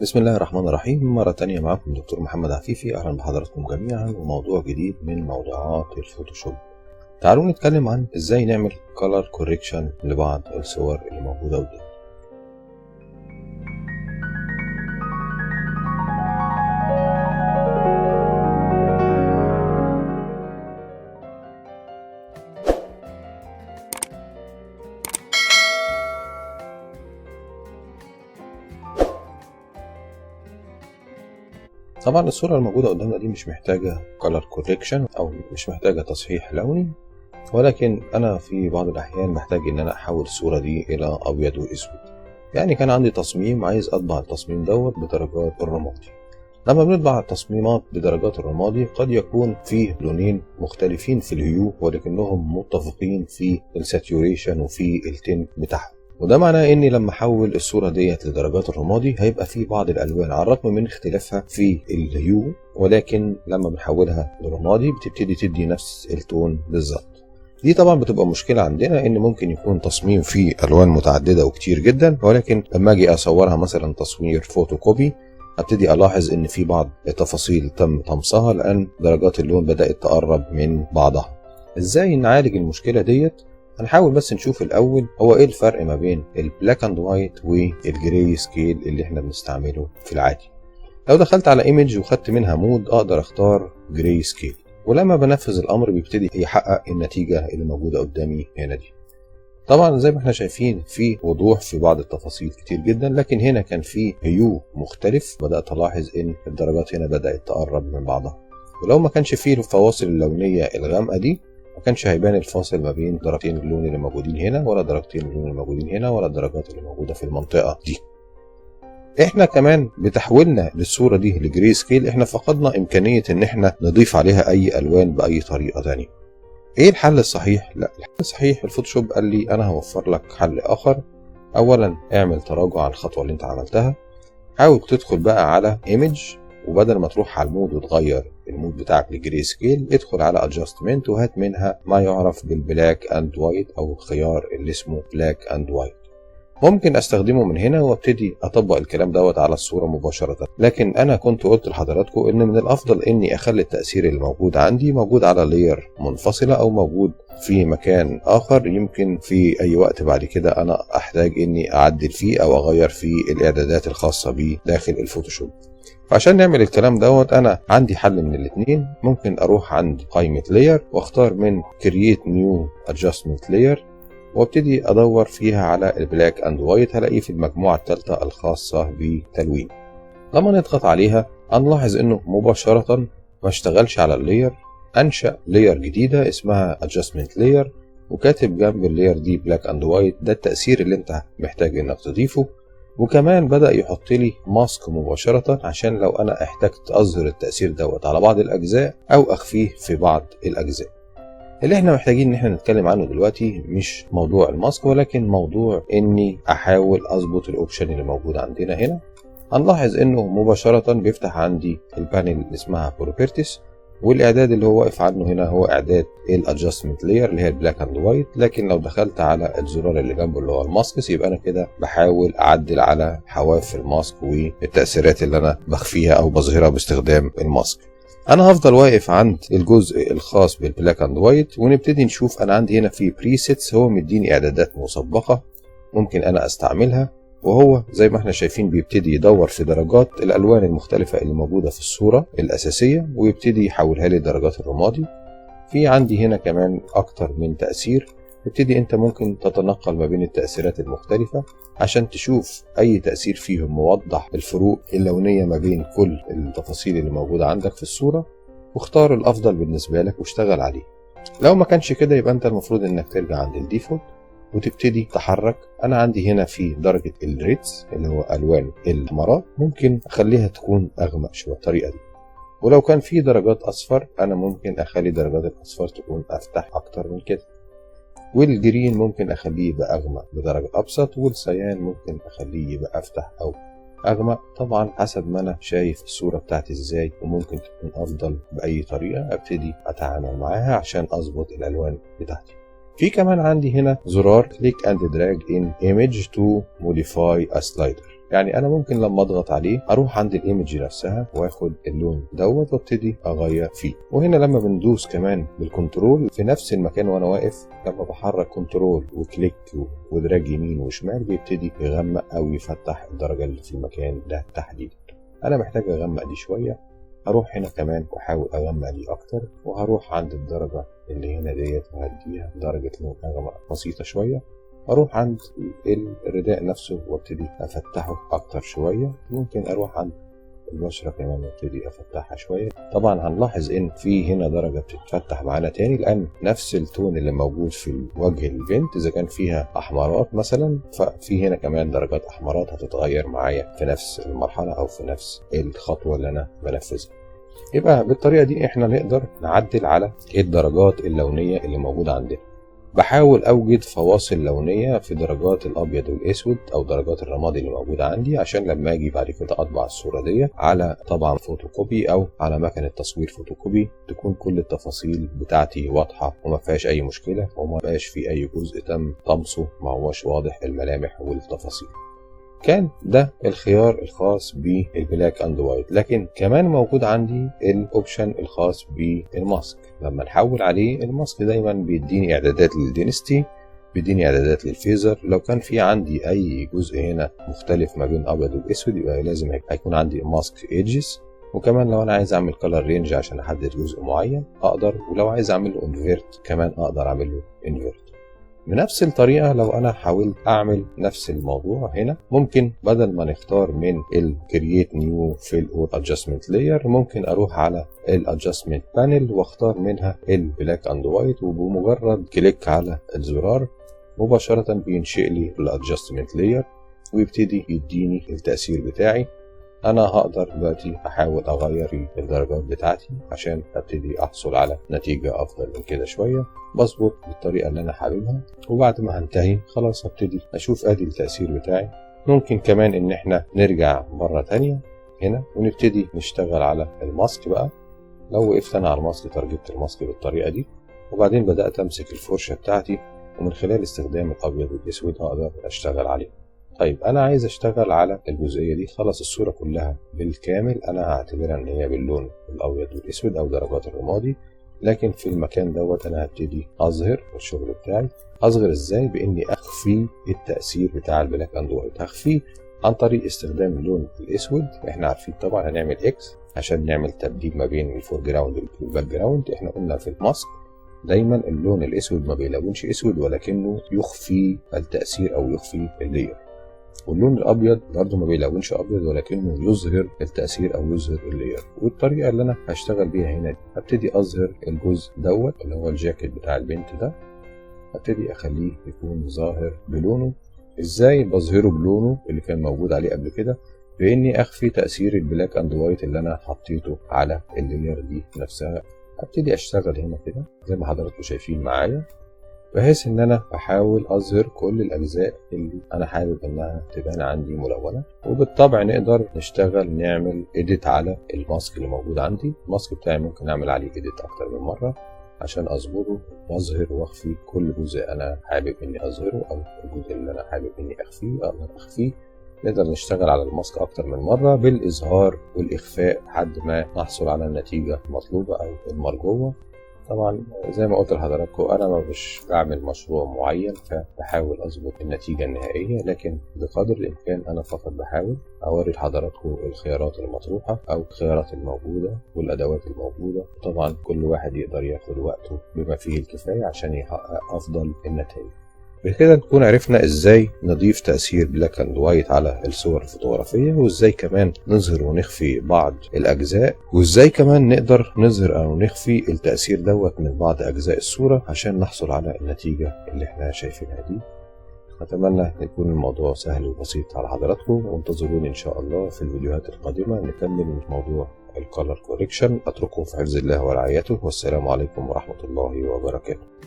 بسم الله الرحمن الرحيم. مرة تانية معكم دكتور محمد عفيفي. أهلا بحضراتكم جميعا وموضوع جديد من موضوعات الفوتوشوب. تعالوا نتكلم عن إزاي نعمل color correction لبعض الصور اللي موجودة قدامنا. طبعا الصورة الموجودة قدامنا دي مش محتاجة color correction أو مش محتاجة تصحيح لوني، ولكن أنا في بعض الأحيان محتاج إن أنا أحول الصورة دي إلى أبيض وأسود. يعني كان عندي تصميم عايز أطبع التصميم دوت بدرجات الرمادي. لما بنطبع التصميمات بدرجات الرمادي قد يكون فيه لونين مختلفين في الهيو ولكنهم متفقين في الساتوريشن وفي التين بتاعهم، وده معناه اني لما احول الصورة ديت لدرجات الرمادي هيبقى في بعض الالوان على الرغم من اختلافها في الهيو، ولكن لما بنحولها لرمادي بتبتدي تدي نفس التون بالظبط. دي طبعا بتبقى مشكلة عندنا ان ممكن يكون تصميم فيه الوان متعددة وكتير جدا، ولكن لما اجي اصورها مثلا تصوير فوتوكوبي ابتدي الاحظ ان في بعض التفاصيل تم طمسها لان درجات اللون بدأت تقرب من بعضها. ازاي نعالج المشكلة ديت؟ هنحاول بس نشوف الاول هو ايه الفرق ما بين البلاك اند وايت والجراي سكيل اللي احنا بنستعمله في العادي. لو دخلت على ايمج وخدت منها مود اقدر اختار جراي سكيل، ولما بنفذ الامر بيبتدي يحقق النتيجة اللي موجودة قدامي هنا دي. طبعا زي ما احنا شايفين في وضوح في بعض التفاصيل كتير جدا، لكن هنا كان في هيو مختلف. بدأت الاحظ ان الدرجات هنا بدأت تقرب من بعضها، ولو ما كانش فيه الفواصل اللونية الغامقة دي ما كانش هيبان الفاصل ما بين درجتين اللون اللي موجودين هنا ولا درجتين اللون اللي موجودين هنا ولا الدرجات اللي موجودة في المنطقة دي. احنا كمان بتحويلنا للصورة دي لجري سكيل احنا فقدنا امكانية ان احنا نضيف عليها اي الوان باي طريقة تانية. ايه الحل الصحيح؟ لا، الحل الصحيح الفوتوشوب قال لي انا هوفر لك حل اخر. اولا اعمل تراجع عن الخطوة اللي انت عملتها، حاول تدخل بقى على ايمج، وبدل ما تروح على المود وتغير المود بتاعك لجري سكيل ادخل على ادجستمنت وهات منها ما يعرف بالبلاك اند وايت او الخيار اللي اسمه بلاك اند وايت. ممكن استخدمه من هنا وابتدي اطبق الكلام دوت على الصورة مباشرة، لكن انا كنت قلت لحضراتكم ان من الافضل اني اخلي التأثير اللي موجود عندي موجود على لاير منفصلة او موجود في مكان اخر، يمكن في اي وقت بعد كده انا احتاج اني اعدل فيه او اغير فيه الاعدادات الخاصة بيه داخل الفوتوشوب. فعشان نعمل الكلام دوت انا عندي حل من الاثنين. ممكن اروح عند قائمة لاير واختار من create new adjustment layer وابتدي ادور فيها على البلاك اند وايت، هلاقيه في المجموعة الثالثة الخاصة بتلوين. لما نضغط عليها هنلاحظ انه مباشرة ما اشتغلش على اللاير، انشأ لاير جديدة اسمها adjustment layer وكاتب جنب اللاير دي بلاك اند وايت. ده التأثير اللي انت محتاج انك تضيفه، وكمان بدأ يحط لي ماسك مباشرة عشان لو انا احتجت اظهر التأثير دوت على بعض الاجزاء او اخفيه في بعض الاجزاء. اللي احنا محتاجين ان احنا نتكلم عنه دلوقتي مش موضوع الماسك، ولكن موضوع اني احاول اظبط الاوبشن اللي موجود عندنا هنا. هنلاحظ انه مباشرة بيفتح عندي البانل اللي اسمها بروبرتيز، والاعداد اللي هو واقف عنه هنا هو اعداد الادجستمنت لاير اللي هي البلاك اند وايت. لكن لو دخلت على الزرار اللي جنبه اللي هو الماسك يبقى انا كده بحاول اعدل على حواف الماسك والتأثيرات اللي انا بخفيها او بظهرها باستخدام الماسك. انا هفضل واقف عند الجزء الخاص بالبلاك اند وايت ونبتدي نشوف. انا عندي هنا في بريسيتس هو مديني اعدادات مسبقة ممكن انا استعملها، وهو زي ما احنا شايفين بيبتدي يدور في درجات الالوان المختلفة اللي موجودة في الصورة الاساسية ويبتدي يحولها لي درجات الرمادي. في عندي هنا كمان اكتر من تأثير، تبتدي انت ممكن تتنقل ما بين التأثيرات المختلفة عشان تشوف اي تأثير فيهم موضح الفروق اللونية ما بين كل التفاصيل اللي موجودة عندك في الصورة، واختار الافضل بالنسبة لك واشتغل عليه. لو ما كانش كده يبقى انت المفروض انك ترجع عند الديفولت وتبتدي تحرك. انا عندي هنا في درجة الريدز اللي هو الوان الحمراء ممكن اخليها تكون اغمق شوية الطريقة دي، ولو كان في درجات اصفر انا ممكن اخلي درجات الاصفر تكون افتح اكتر من كده، والجرين ممكن اخليه يبقى اغمق بدرجة ابسط، والسيان ممكن اخليه يبقى افتح او اغمق، طبعا حسب ما انا شايف الصورة بتاعتي ازاي وممكن تكون افضل باي طريقة ابتدي اتعامل معاها عشان اظبط الالوان بتاعتي. في كمان عندي هنا زرار click and drag in image to modify a slider. يعني انا ممكن لما اضغط عليه اروح عند الايمج نفسها واخد اللون دوت وابتدي اغير فيه. وهنا لما بندوس كمان بالكنترول في نفس المكان وانا واقف، لما بحرك كنترول وكليك ودراج يمين وشمال بيبتدي يغمق او يفتح الدرجه اللي في المكان ده تحديدا. انا محتاج اغمق دي شويه، هروح هنا كمان واحاول اغمق دي اكتر، وهروح عند الدرجه اللي هنا ديت وهديها درجه لون اغمق بسيطه شويه. اروح عند الرداء نفسه وابتدي افتحه اكتر شويه. ممكن اروح عند البشرة كمان وابتدي افتحها شويه. طبعا هنلاحظ ان في هنا درجه بتتفتح معانا تاني، لان نفس التون اللي موجود في وجه البنت اذا كان فيها احمرات مثلا، ففي هنا كمان درجات احمرات هتتغير معايا في نفس المرحله او في نفس الخطوه اللي انا بنفذها. يبقى بالطريقه دي احنا نقدر نعدل على الدرجات اللونيه اللي موجوده عندنا. بحاول اوجد فواصل لونيه في درجات الابيض والاسود او درجات الرمادي اللي موجوده عندي، عشان لما اجي بعد كده اطبع الصوره دي على طبعا فوتوكوبي او على مكنه تصوير فوتوكوبي تكون كل التفاصيل بتاعتي واضحه وما فيهاش اي مشكله، وما بقاش في اي جزء تم طمسه ما هوش واضح الملامح والتفاصيل. كان ده الخيار الخاص بالبلاك اند وايت، لكن كمان موجود عندي الاوبشن الخاص بالماسك. لما نحول عليه الماسك دايما بيديني اعدادات للدينستي، بيديني اعدادات للفيزر. لو كان في عندي اي جزء هنا مختلف ما بين ابيض والاسود يبقى لازم هيكون عندي ماسك ايدجز. وكمان لو انا عايز اعمل كلر رينج عشان احدد جزء معين اقدر، ولو عايز اعمل له انفيرت كمان اقدر اعمل له انفيرت. بنفس الطريقة لو أنا حاولت أعمل نفس الموضوع هنا، ممكن بدل ما نختار من ال Create New Fill or Adjustment Layer ممكن أروح على ال Adjustment Panel واختار منها ال Black and White، وبمجرد كليك على الزرار مباشرة بينشئ لي ال Adjustment Layer ويبتدي يديني التأثير بتاعي. أنا هقدر دلوقتي أحاول أغير في الدرجات بتاعتي عشان أبتدي أحصل على نتيجة أفضل من كده شوية. بظبط بالطريقة اللي أنا حاببها، وبعد ما هنتهي خلاص هبتدي أشوف أدي التأثير بتاعي. ممكن كمان إن إحنا نرجع مرة تانية هنا ونبتدي نشتغل على الماسك بقى. لو وقفت أنا على الماسك ترجبت الماسك بالطريقة دي، وبعدين بدأت أمسك الفرشة بتاعتي ومن خلال استخدام الأبيض والأسود أقدر أشتغل عليه. طيب أنا عايز أشتغل على الجزئية دي، خلاص الصورة كلها بالكامل أنا هعتبرها إن هي باللون الأبيض والأسود أو درجات الرمادي، لكن في المكان دوت أنا هبتدي أظهر الشغل بتاعي. أظهر إزاي؟ بإني أخفي التأثير بتاع البلاك أند وايت. هخفيه عن طريق استخدام اللون الأسود. إحنا عارفين طبعا هنعمل إكس عشان نعمل تبديل ما بين الفور جراوند والباك جراوند. إحنا قلنا في الماسك دايما اللون الأسود ما بيلونش أسود ولكنه يخفي التأثير أو يخفي اللير، واللون الابيض برضه ما بيلونش ابيض ولكنه يظهر التاثير او يظهر اللير. والطريقه اللي انا هشتغل بيها هنا دي هبتدي اظهر الجزء دوت اللي هو الجاكيت بتاع البنت ده، هبتدي اخليه يكون ظاهر بلونه. ازاي بظهره بلونه اللي كان موجود عليه قبل كده؟ باني اخفي تاثير البلاك اند وايت اللي انا حطيته على اللير دي نفسها. هبتدي اشتغل هنا كده زي ما حضراتكم شايفين معايا، بحيث ان انا بحاول اظهر كل الاجزاء اللي انا حابب انها تبان عندي ملونه. وبالطبع نقدر نشتغل نعمل اديت على الماسك اللي موجود عندي. الماسك بتاعي ممكن اعمل عليه اديت اكتر من مره عشان اظبطه واظهر واخفي كل جزء انا حابب اني اظهره، او الجزء اللي انا حابب اني اخفيه اقدر اخفيه. نقدر نشتغل على الماسك اكتر من مره بالاظهار والاخفاء لحد ما نحصل على النتيجه المطلوبه او المرجوه. طبعا زي ما قلت لحضراتكم انا مش بعمل مشروع معين فبحاول اظبط النتيجه النهائيه، لكن بقدر الامكان انا فقط بحاول اوري لحضراتكم الخيارات المطروحه او الخيارات الموجوده والادوات الموجوده. طبعا كل واحد يقدر ياخد وقته بما فيه الكفايه عشان يحقق افضل النتائج. بكده نكون عرفنا ازاي نضيف تأثير بلاك اند وايت على الصور الفوتوغرافية، وازاي كمان نظهر ونخفي بعض الاجزاء، وازاي كمان نقدر نظهر او نخفي التأثير دوت من بعض اجزاء الصورة عشان نحصل على النتيجة اللي احنا شايفينها دي. اتمنى يكون الموضوع سهل وبسيط على حضراتكم، وانتظروني ان شاء الله في الفيديوهات القادمة نكمل موضوع الكالر كوريكشن. اترككم في حفظ الله ورعايته، والسلام عليكم ورحمة الله وبركاته.